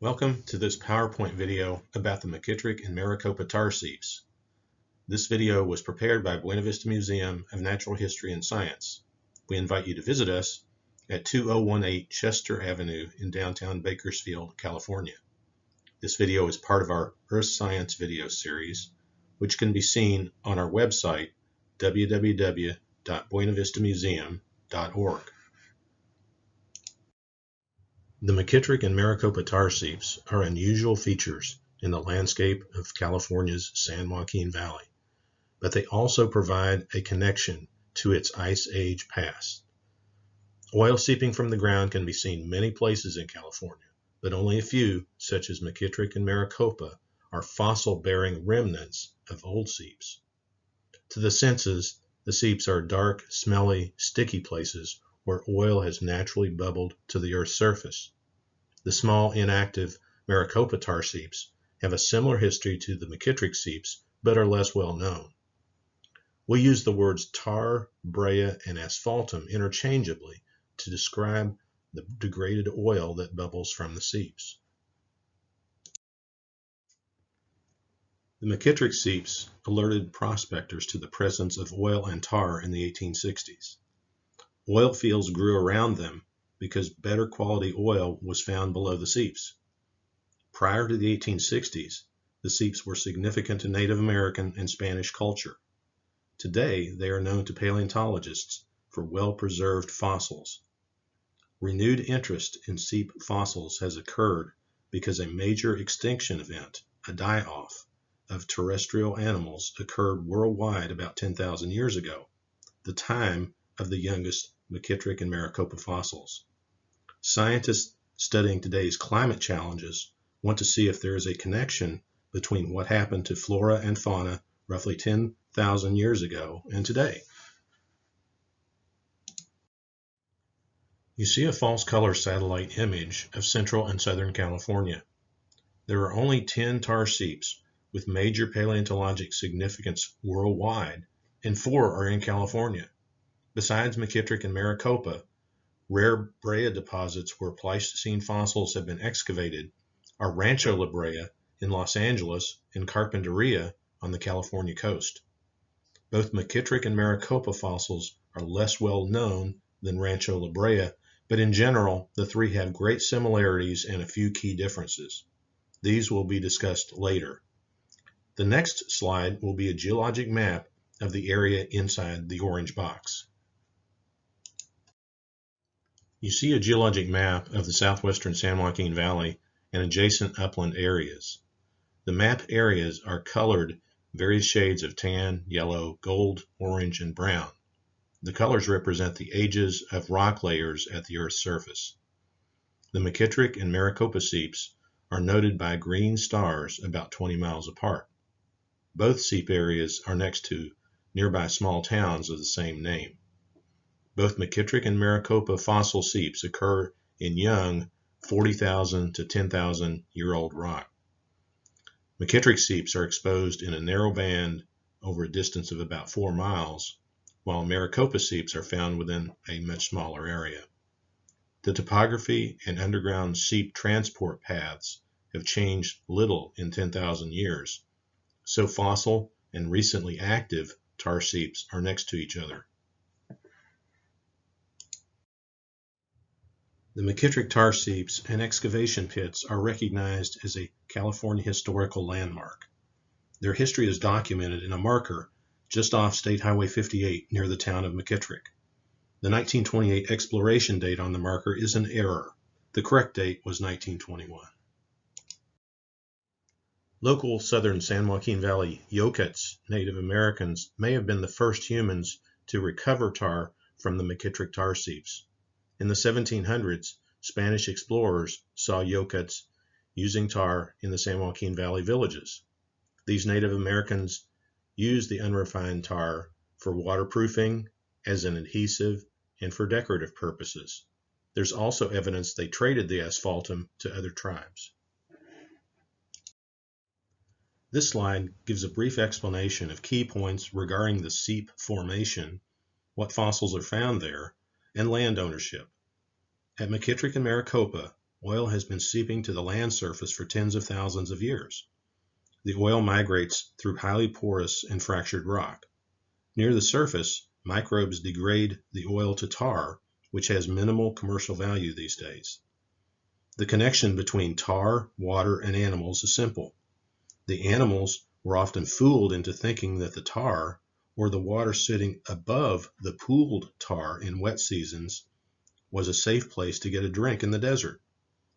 Welcome to this PowerPoint video about the McKittrick and Maricopa tar seeps. This video was prepared by Buena Vista Museum of Natural History and Science. We invite you to visit us at 2018 Chester Avenue in downtown Bakersfield, California. This video is part of our Earth Science video series, which can be seen on our website, www.buenavistamuseum.org. The McKittrick and Maricopa tar seeps are unusual features in the landscape of California's San Joaquin Valley, but they also provide a connection to its Ice Age past. Oil seeping from the ground can be seen many places in California, but only a few, such as McKittrick and Maricopa, are fossil-bearing remnants of old seeps. To the senses, the seeps are dark, smelly, sticky places where oil has naturally bubbled to the Earth's surface. The small, inactive Maricopa tar seeps have a similar history to the McKittrick seeps, but are less well known. We use the words tar, brea, and asphaltum interchangeably to describe the degraded oil that bubbles from the seeps. The McKittrick seeps alerted prospectors to the presence of oil and tar in the 1860s. Oil fields grew around them because better quality oil was found below the seeps. Prior to the 1860s, the seeps were significant to Native American and Spanish culture. Today, they are known to paleontologists for well-preserved fossils. Renewed interest in seep fossils has occurred because a major extinction event, a die-off, of terrestrial animals occurred worldwide about 10,000 years ago, the time of the youngest McKittrick and Maricopa fossils. Scientists studying today's climate challenges want to see if there is a connection between what happened to flora and fauna roughly 10,000 years ago and today. You see a false color satellite image of Central and Southern California. There are only 10 tar seeps with major paleontologic significance worldwide, and 4 are in California. Besides McKittrick and Maricopa, rare brea deposits where Pleistocene fossils have been excavated are Rancho La Brea in Los Angeles and Carpinteria on the California coast. Both McKittrick and Maricopa fossils are less well known than Rancho La Brea, but in general, the three have great similarities and a few key differences. These will be discussed later. The next slide will be a geologic map of the area inside the orange box. You see a geologic map of the southwestern San Joaquin Valley and adjacent upland areas. The map areas are colored various shades of tan, yellow, gold, orange, and brown. The colors represent the ages of rock layers at the Earth's surface. The McKittrick and Maricopa seeps are noted by green stars about 20 miles apart. Both seep areas are next to nearby small towns of the same name. Both McKittrick and Maricopa fossil seeps occur in young 40,000 to 10,000 year old rock. McKittrick seeps are exposed in a narrow band over a distance of about 4 miles, while Maricopa seeps are found within a much smaller area. The topography and underground seep transport paths have changed little in 10,000 years, so fossil and recently active tar seeps are next to each other. The McKittrick tar seeps and excavation pits are recognized as a California historical landmark. Their history is documented in a marker just off State Highway 58 near the town of McKittrick. The 1928 exploration date on the marker is an error. The correct date was 1921. Local southern San Joaquin Valley Yokuts, Native Americans, may have been the first humans to recover tar from the McKittrick tar seeps. In the 1700s, Spanish explorers saw Yokuts using tar in the San Joaquin Valley villages. These Native Americans used the unrefined tar for waterproofing, as an adhesive, and for decorative purposes. There's also evidence they traded the asphaltum to other tribes. This slide gives a brief explanation of key points regarding the seep formation, what fossils are found there, and land ownership. At McKittrick and Maricopa, oil has been seeping to the land surface for tens of thousands of years. The oil migrates through highly porous and fractured rock. Near the surface, microbes degrade the oil to tar, which has minimal commercial value these days. The connection between tar, water, and animals is simple. The animals were often fooled into thinking that the tar, or the water sitting above the pooled tar in wet seasons, was a safe place to get a drink in the desert.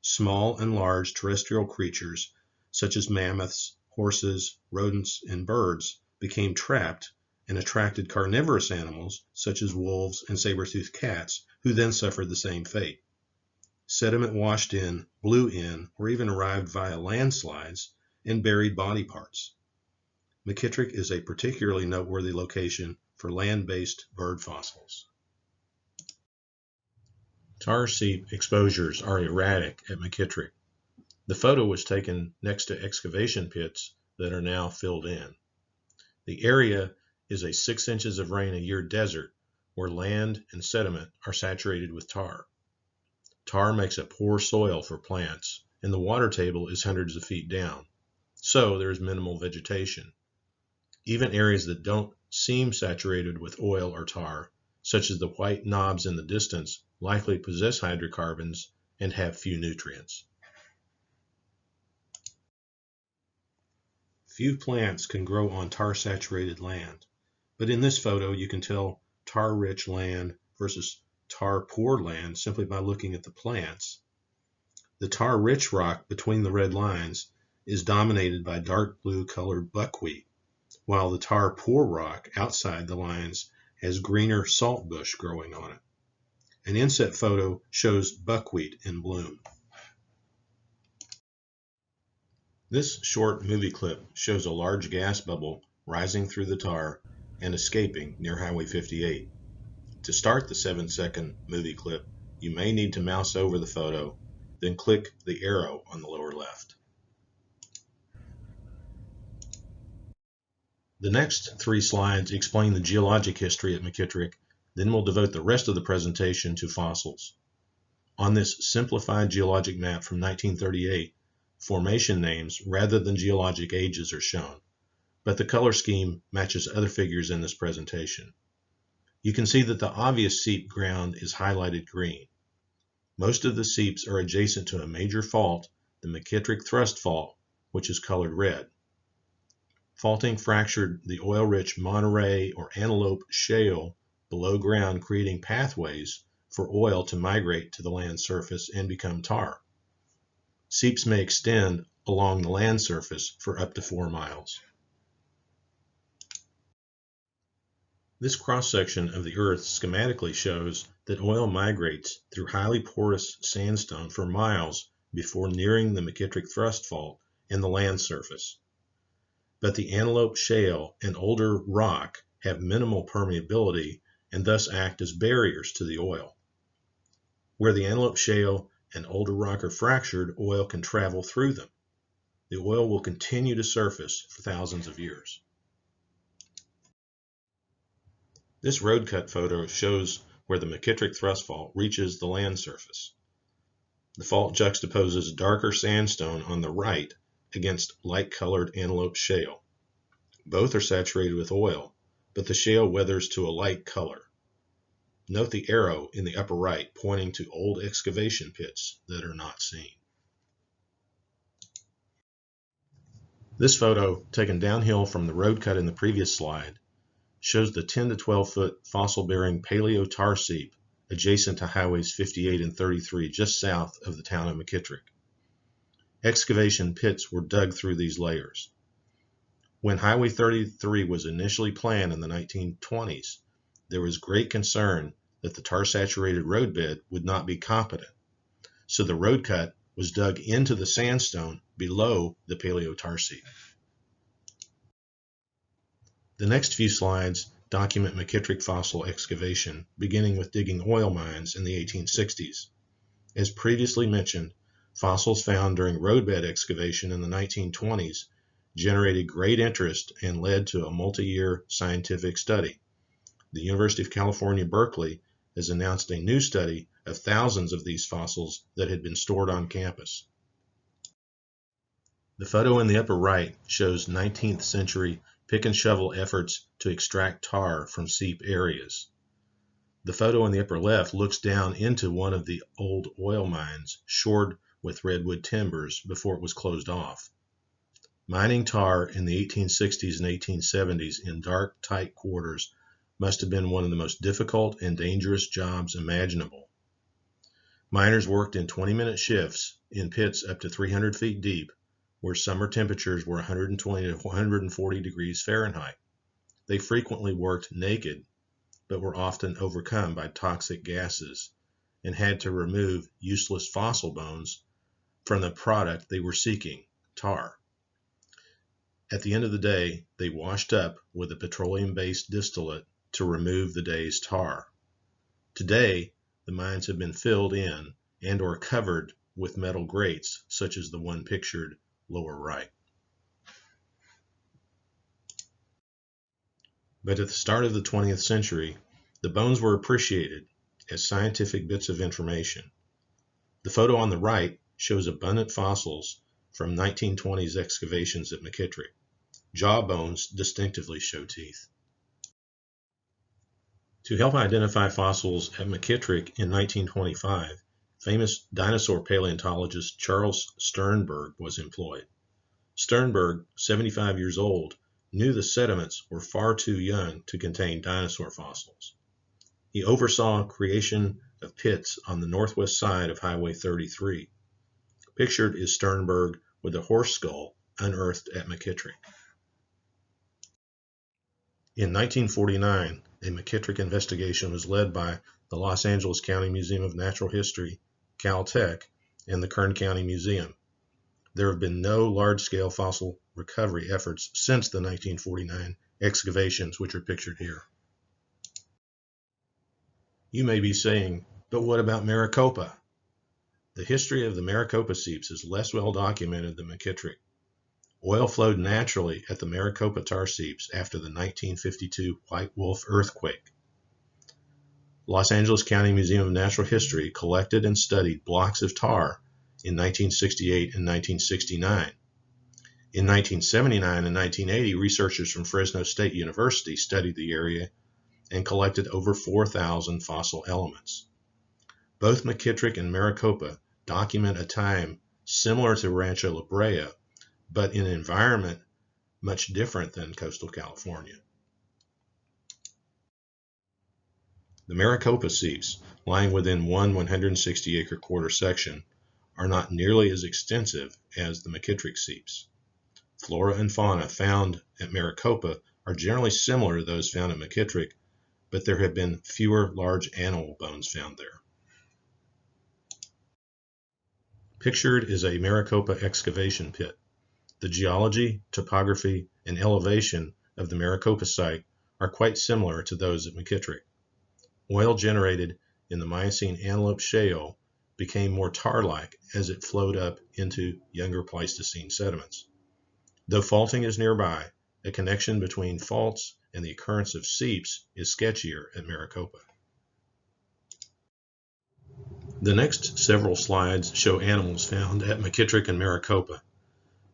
Small and large terrestrial creatures, such as mammoths, horses, rodents, and birds, became trapped and attracted carnivorous animals, such as wolves and saber-toothed cats, who then suffered the same fate. Sediment washed in, blew in, or even arrived via landslides and buried body parts. McKittrick is a particularly noteworthy location for land-based bird fossils. Tar seep exposures are erratic at McKittrick. The photo was taken next to excavation pits that are now filled in. The area is a 6 inches of rain a year desert where land and sediment are saturated with tar. Tar makes a poor soil for plants, and the water table is hundreds of feet down, so there is minimal vegetation. Even areas that don't seem saturated with oil or tar, such as the white knobs in the distance, likely possess hydrocarbons and have few nutrients. Few plants can grow on tar-saturated land, but in this photo you can tell tar-rich land versus tar-poor land simply by looking at the plants. The tar-rich rock between the red lines is dominated by dark blue colored buckwheat, while the tar-poor rock outside the lines has greener saltbush growing on it. An inset photo shows buckwheat in bloom. This short movie clip shows a large gas bubble rising through the tar and escaping near Highway 58. To start the 7-second movie clip, you may need to mouse over the photo, then click the arrow on the lower left. The next 3 slides explain the geologic history at McKittrick, then we'll devote the rest of the presentation to fossils. On this simplified geologic map from 1938, formation names rather than geologic ages are shown, but the color scheme matches other figures in this presentation. You can see that the obvious seep ground is highlighted green. Most of the seeps are adjacent to a major fault, the McKittrick Thrust Fault, which is colored red. Faulting fractured the oil-rich Monterey or Antelope shale below ground, creating pathways for oil to migrate to the land surface and become tar. Seeps may extend along the land surface for up to 4 miles. This cross-section of the Earth schematically shows that oil migrates through highly porous sandstone for miles before nearing the McKittrick Thrust Fault and the land surface. But the Antelope Shale and older rock have minimal permeability and thus act as barriers to the oil. Where the Antelope Shale and older rock are fractured, oil can travel through them. The oil will continue to surface for thousands of years. This road cut photo shows where the McKittrick Thrust Fault reaches the land surface. The fault juxtaposes darker sandstone on the right against light-colored Antelope Shale. Both are saturated with oil, but the shale weathers to a light color. Note the arrow in the upper right pointing to old excavation pits that are not seen. This photo, taken downhill from the road cut in the previous slide, shows the 10 to 12 foot fossil-bearing paleo tar seep adjacent to highways 58 and 33 just south of the town of McKittrick. Excavation pits were dug through these layers. When Highway 33 was initially planned in the 1920s, there was great concern that the tar-saturated roadbed would not be competent, so the road cut was dug into the sandstone below the paleo tar seep. The next few slides document McKittrick fossil excavation, beginning with digging oil mines in the 1860s. As previously mentioned, fossils found during roadbed excavation in the 1920s generated great interest and led to a multi-year scientific study. The University of California, Berkeley has announced a new study of thousands of these fossils that had been stored on campus. The photo in the upper right shows 19th century pick and shovel efforts to extract tar from seep areas. The photo in the upper left looks down into one of the old oil mines shored with redwood timbers before it was closed off. Mining tar in the 1860s and 1870s in dark, tight quarters must have been one of the most difficult and dangerous jobs imaginable. Miners worked in 20-minute shifts in pits up to 300 feet deep, where summer temperatures were 120 to 140 degrees Fahrenheit. They frequently worked naked, but were often overcome by toxic gases and had to remove useless fossil bones from the product they were seeking, tar. At the end of the day, they washed up with a petroleum-based distillate to remove the day's tar. Today, the mines have been filled in and or covered with metal grates, such as the one pictured lower right. But at the start of the 20th century, the bones were appreciated as scientific bits of information. The photo on the right shows abundant fossils from 1920s excavations at McKittrick. Jaw bones distinctively show teeth. To help identify fossils at McKittrick in 1925, famous dinosaur paleontologist Charles Sternberg was employed. Sternberg, 75 years old, knew the sediments were far too young to contain dinosaur fossils. He oversaw creation of pits on the northwest side of Highway 33. Pictured is Sternberg with a horse skull unearthed at McKittrick. In 1949, a McKittrick investigation was led by the Los Angeles County Museum of Natural History, Caltech, and the Kern County Museum. There have been no large-scale fossil recovery efforts since the 1949 excavations, which are pictured here. You may be saying, but what about Maricopa? The history of the Maricopa seeps is less well documented than McKittrick. Oil flowed naturally at the Maricopa tar seeps after the 1952 White Wolf earthquake. Los Angeles County Museum of Natural History collected and studied blocks of tar in 1968 and 1969. In 1979 and 1980, researchers from Fresno State University studied the area and collected over 4,000 fossil elements. Both McKittrick and Maricopa document a time similar to Rancho La Brea, but in an environment much different than coastal California. The Maricopa seeps, lying within one 160-acre quarter section, are not nearly as extensive as the McKittrick seeps. Flora and fauna found at Maricopa are generally similar to those found at McKittrick, but there have been fewer large animal bones found there. Pictured is a Maricopa excavation pit. The geology, topography, and elevation of the Maricopa site are quite similar to those at McKittrick. Oil generated in the Miocene Antelope Shale became more tar-like as it flowed up into younger Pleistocene sediments. Though faulting is nearby, a connection between faults and the occurrence of seeps is sketchier at Maricopa. The next several slides show animals found at McKittrick and Maricopa.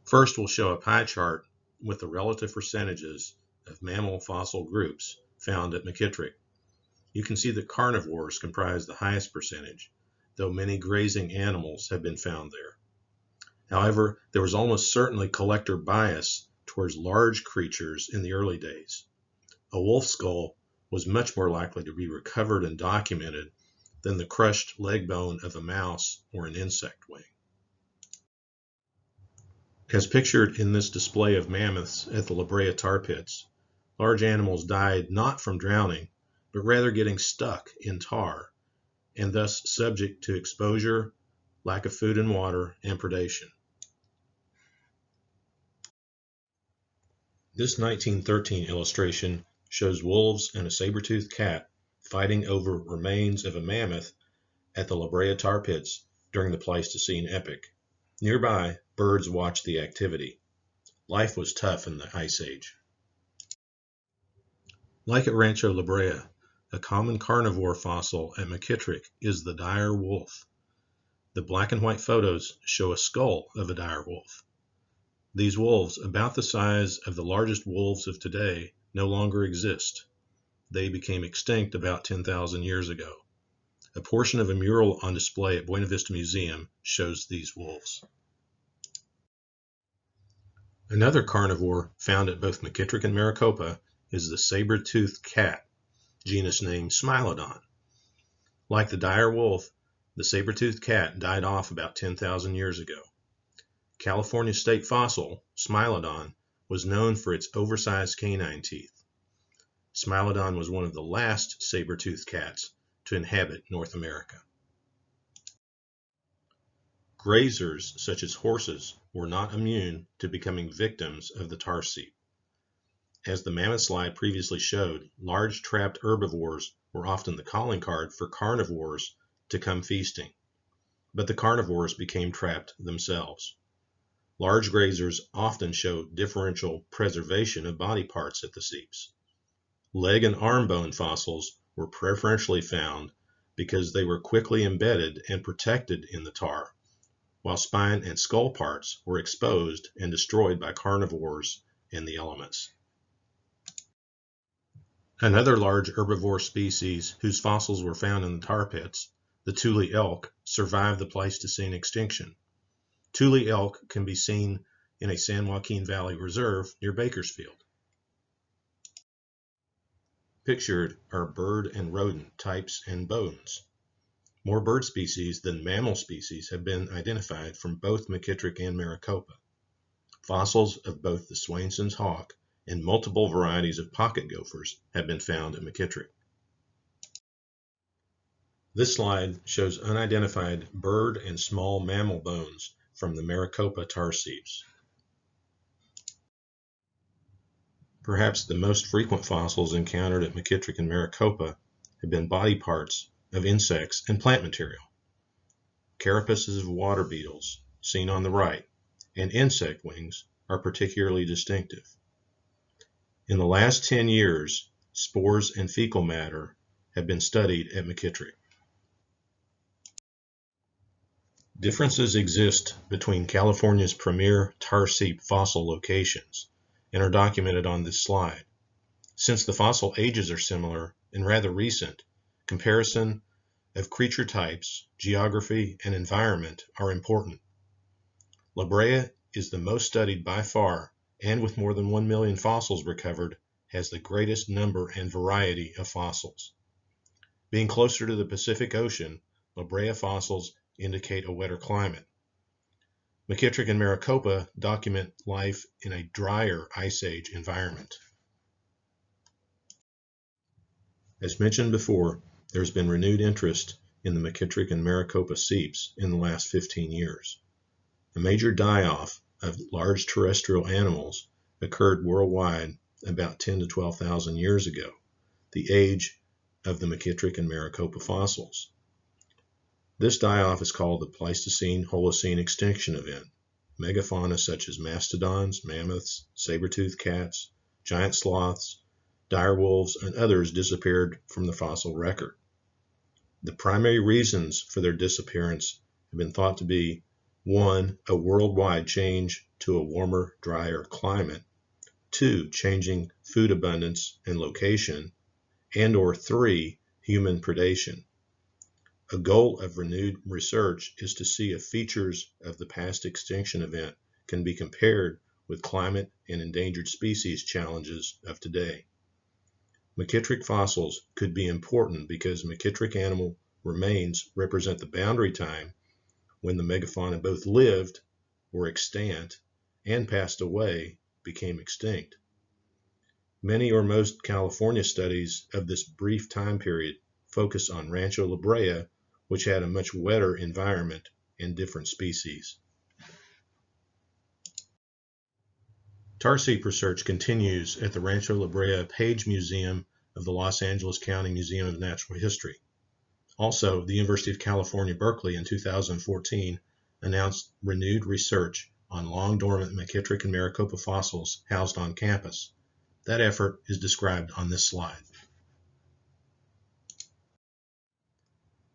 First, we'll show a pie chart with the relative percentages of mammal fossil groups found at McKittrick. You can see that carnivores comprise the highest percentage, though many grazing animals have been found there. However, there was almost certainly collector bias towards large creatures in the early days. A wolf skull was much more likely to be recovered and documented than the crushed leg bone of a mouse or an insect wing. As pictured in this display of mammoths at the La Brea tar pits, large animals died not from drowning, but rather getting stuck in tar, and thus subject to exposure, lack of food and water, and predation. This 1913 illustration shows wolves and a saber-toothed cat fighting over remains of a mammoth at the La Brea tar pits during the Pleistocene epoch. Nearby, birds watched the activity. Life was tough in the Ice Age. Like at Rancho La Brea, A common carnivore fossil at McKittrick is the dire wolf. The black and white photos show a skull of a dire wolf. These wolves, about the size of the largest wolves of today, no longer exist. They became extinct about 10,000 years ago. A portion of a mural on display at Buena Vista Museum shows these wolves. Another carnivore found at both McKittrick and Maricopa is the Saber-Toothed Cat, genus name Smilodon. Like the dire wolf, the saber-toothed cat died off about 10,000 years ago. California state fossil, Smilodon, was known for its oversized canine teeth. Smilodon was one of the last saber-toothed cats to inhabit North America. Grazers, such as horses, were not immune to becoming victims of the tar seep. As the mammoth slide previously showed, large trapped herbivores were often the calling card for carnivores to come feasting, but the carnivores became trapped themselves. Large grazers often show differential preservation of body parts at the seeps. Leg and arm bone fossils were preferentially found because they were quickly embedded and protected in the tar, while spine and skull parts were exposed and destroyed by carnivores and the elements. Another large herbivore species whose fossils were found in the tar pits, the Thule elk, survived the Pleistocene extinction. Thule elk can be seen in a San Joaquin Valley reserve near Bakersfield. Pictured are bird and rodent types and bones. More bird species than mammal species have been identified from both McKittrick and Maricopa. Fossils of both the Swainson's hawk and multiple varieties of pocket gophers have been found at McKittrick. This slide shows unidentified bird and small mammal bones from the Maricopa tar seeps. Perhaps the most frequent fossils encountered at McKittrick and Maricopa have been body parts of insects and plant material. Carapaces of water beetles, seen on the right, and insect wings are particularly distinctive. In the last 10 years, spores and fecal matter have been studied at McKittrick. Differences exist between California's premier tar seep fossil locations and are documented on this slide. Since the fossil ages are similar and rather recent, comparison of creature types, geography, and environment are important. La Brea is the most studied by far, and with more than 1 million fossils recovered, has the greatest number and variety of fossils. Being closer to the Pacific Ocean, La Brea fossils indicate a wetter climate. McKittrick and Maricopa document life in a drier Ice Age environment. As mentioned before, there has been renewed interest in the McKittrick and Maricopa seeps in the last 15 years. A major die-off of large terrestrial animals occurred worldwide about 10 to 12,000 years ago, the age of the McKittrick and Maricopa fossils. This die-off is called the Pleistocene Holocene Extinction event. Megafauna such as mastodons, mammoths, saber-toothed cats, giant sloths, dire wolves, and others disappeared from the fossil record. The primary reasons for their disappearance have been thought to be 1. A worldwide change to a warmer, drier climate, 2. Changing food abundance and location, and/or 3. Human predation. A goal of renewed research is to see if features of the past extinction event can be compared with climate and endangered species challenges of today. McKittrick fossils could be important because McKittrick animal remains represent the boundary time when the megafauna both lived, were extant, and passed away, became extinct. Many or most California studies of this brief time period focus on Rancho La Brea, which had a much wetter environment and different species. Tar seep research continues at the Rancho La Brea Page Museum of the Los Angeles County Museum of Natural History. Also, the University of California, Berkeley in 2014 announced renewed research on long-dormant McKittrick and Maricopa fossils housed on campus. That effort is described on this slide.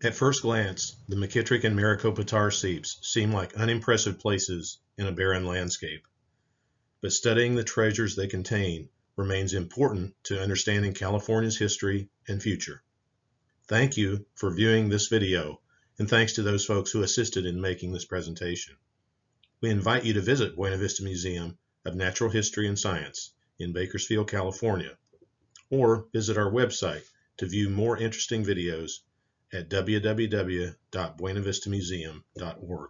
At first glance, the McKittrick and Maricopa tar seeps seem like unimpressive places in a barren landscape. But studying the treasures they contain remains important to understanding California's history and future. Thank you for viewing this video, and thanks to those folks who assisted in making this presentation. We invite you to visit Buena Vista Museum of Natural History and Science in Bakersfield, California, or visit our website to view more interesting videos at www.buenavistamuseum.org.